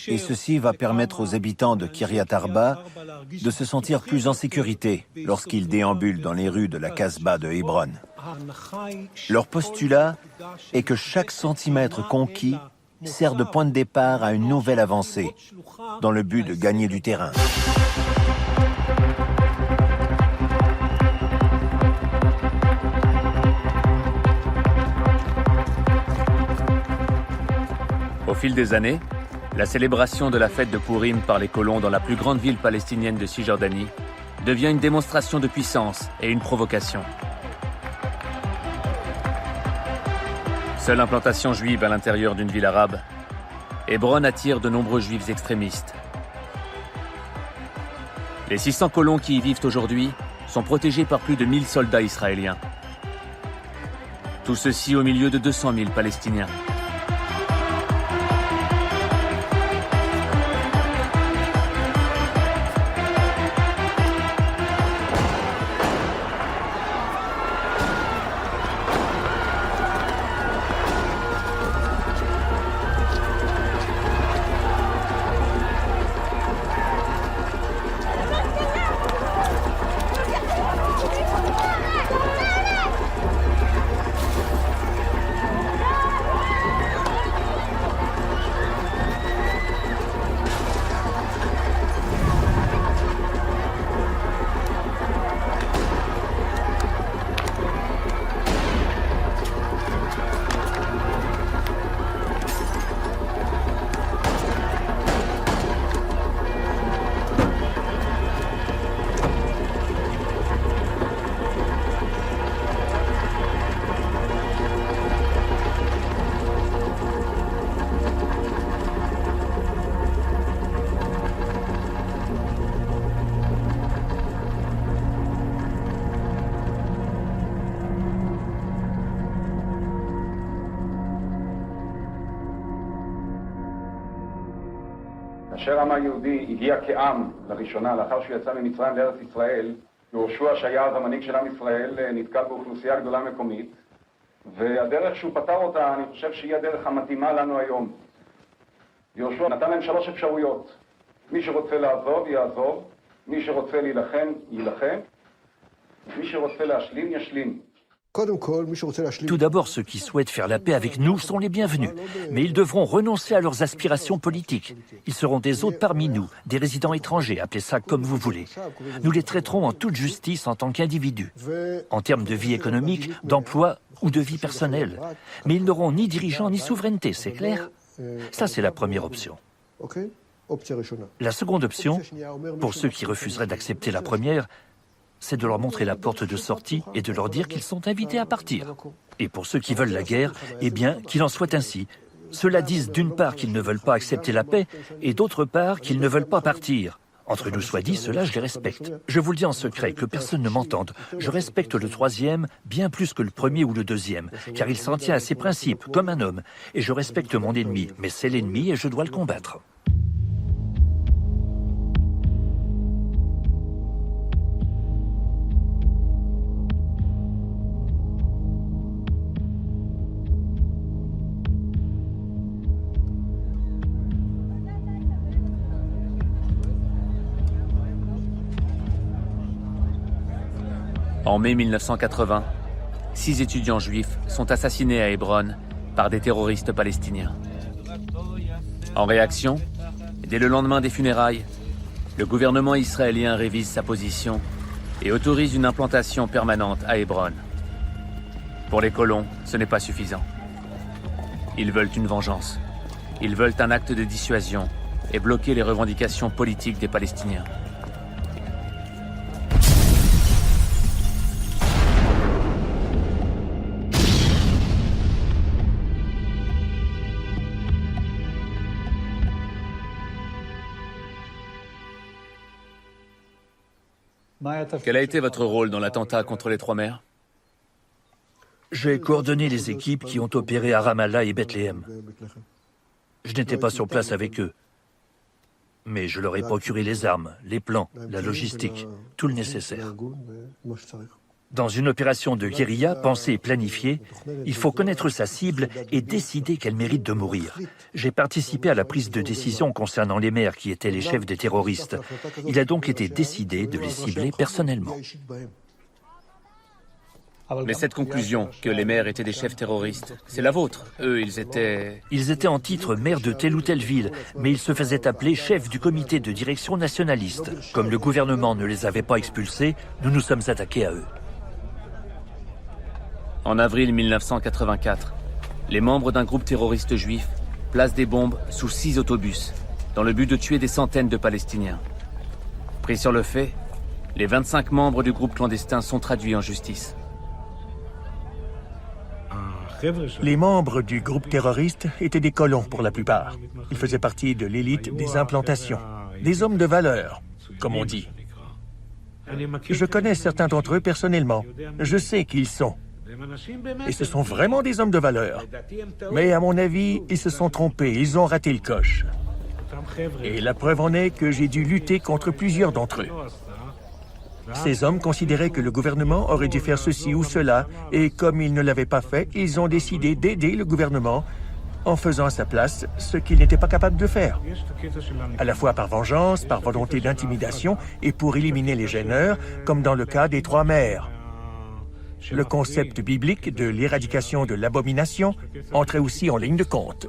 Et ceci va permettre aux habitants de Kiryat Arba de se sentir plus en sécurité lorsqu'ils déambulent dans les rues de la Casbah de Hébron. Leur postulat est que chaque centimètre conquis sert de point de départ à une nouvelle avancée, dans le but de gagner du terrain. Au fil des années, la célébration de la fête de Pourim par les colons dans la plus grande ville palestinienne de Cisjordanie devient une démonstration de puissance et une provocation. Seule implantation juive à l'intérieur d'une ville arabe, Hébron attire de nombreux juifs extrémistes. Les 600 colons qui y vivent aujourd'hui sont protégés par plus de 1000 soldats israéliens. Tout ceci au milieu de 200 000 Palestiniens. כאשר העם היהודי הגיע כעם לראשונה, לאחר שהוא יצא ממצרים לארץ ישראל, יהושע שהיה אז המנהיג של עם ישראל נתקל באוכלוסייה גדולה מקומית, והדרך שהוא פתר אותה, אני חושב שהיא הדרך המתאימה לנו היום. יהושע נתן להם 3 אפשרויות. מי שרוצה לעזוב, יעזוב, מי שרוצה להילחם, יילחם, מי שרוצה להשלים, ישלים. Tout d'abord, ceux qui souhaitent faire la paix avec nous sont les bienvenus, mais ils devront renoncer à leurs aspirations politiques. Ils seront des hôtes parmi nous, des résidents étrangers, appelez ça comme vous voulez. Nous les traiterons en toute justice en tant qu'individus, en termes de vie économique, d'emploi ou de vie personnelle. Mais ils n'auront ni dirigeants ni souveraineté, c'est clair? Ça, c'est la première option. La seconde option, pour ceux qui refuseraient d'accepter la première, c'est de leur montrer la porte de sortie et de leur dire qu'ils sont invités à partir. Et pour ceux qui veulent la guerre, eh bien, qu'il en soit ainsi. Ceux-là disent d'une part qu'ils ne veulent pas accepter la paix et d'autre part qu'ils ne veulent pas partir. Entre nous soit dit, cela je les respecte. Je vous le dis en secret, que personne ne m'entende. Je respecte le troisième bien plus que le premier ou le deuxième, car il s'en tient à ses principes, comme un homme. Et je respecte mon ennemi, mais c'est l'ennemi et je dois le combattre. En mai 1980, 6 étudiants juifs sont assassinés à Hébron par des terroristes palestiniens. En réaction, dès le lendemain des funérailles, le gouvernement israélien révise sa position et autorise une implantation permanente à Hébron. Pour les colons, ce n'est pas suffisant. Ils veulent une vengeance. Ils veulent un acte de dissuasion et bloquer les revendications politiques des Palestiniens. Quel a été votre rôle dans l'attentat contre les 3 mers? J'ai coordonné les équipes qui ont opéré à Ramallah et Bethléem. Je n'étais pas sur place avec eux, mais je leur ai procuré les armes, les plans, la logistique, tout le nécessaire. Dans une opération de guérilla pensée et planifiée, il faut connaître sa cible et décider qu'elle mérite de mourir. J'ai participé à la prise de décision concernant les maires qui étaient les chefs des terroristes. Il a donc été décidé de les cibler personnellement. Mais cette conclusion, que les maires étaient des chefs terroristes, c'est la vôtre. Eux, ils étaient... Ils étaient en titre maire de telle ou telle ville, mais ils se faisaient appeler chefs du comité de direction nationaliste. Comme le gouvernement ne les avait pas expulsés, nous nous sommes attaqués à eux. En avril 1984, les membres d'un groupe terroriste juif placent des bombes sous 6 autobus, dans le but de tuer des centaines de Palestiniens. Pris sur le fait, les 25 membres du groupe clandestin sont traduits en justice. Les membres du groupe terroriste étaient des colons pour la plupart. Ils faisaient partie de l'élite des implantations, des hommes de valeur, comme on dit. Je connais certains d'entre eux personnellement. Je sais qui ils sont. Et ce sont vraiment des hommes de valeur. Mais à mon avis, ils se sont trompés, ils ont raté le coche. Et la preuve en est que j'ai dû lutter contre plusieurs d'entre eux. Ces hommes considéraient que le gouvernement aurait dû faire ceci ou cela, et comme ils ne l'avaient pas fait, ils ont décidé d'aider le gouvernement en faisant à sa place ce qu'ils n'étaient pas capables de faire. À la fois par vengeance, par volonté d'intimidation, et pour éliminer les gêneurs, comme dans le cas des 3 maires. Le concept biblique de l'éradication de l'abomination entrait aussi en ligne de compte.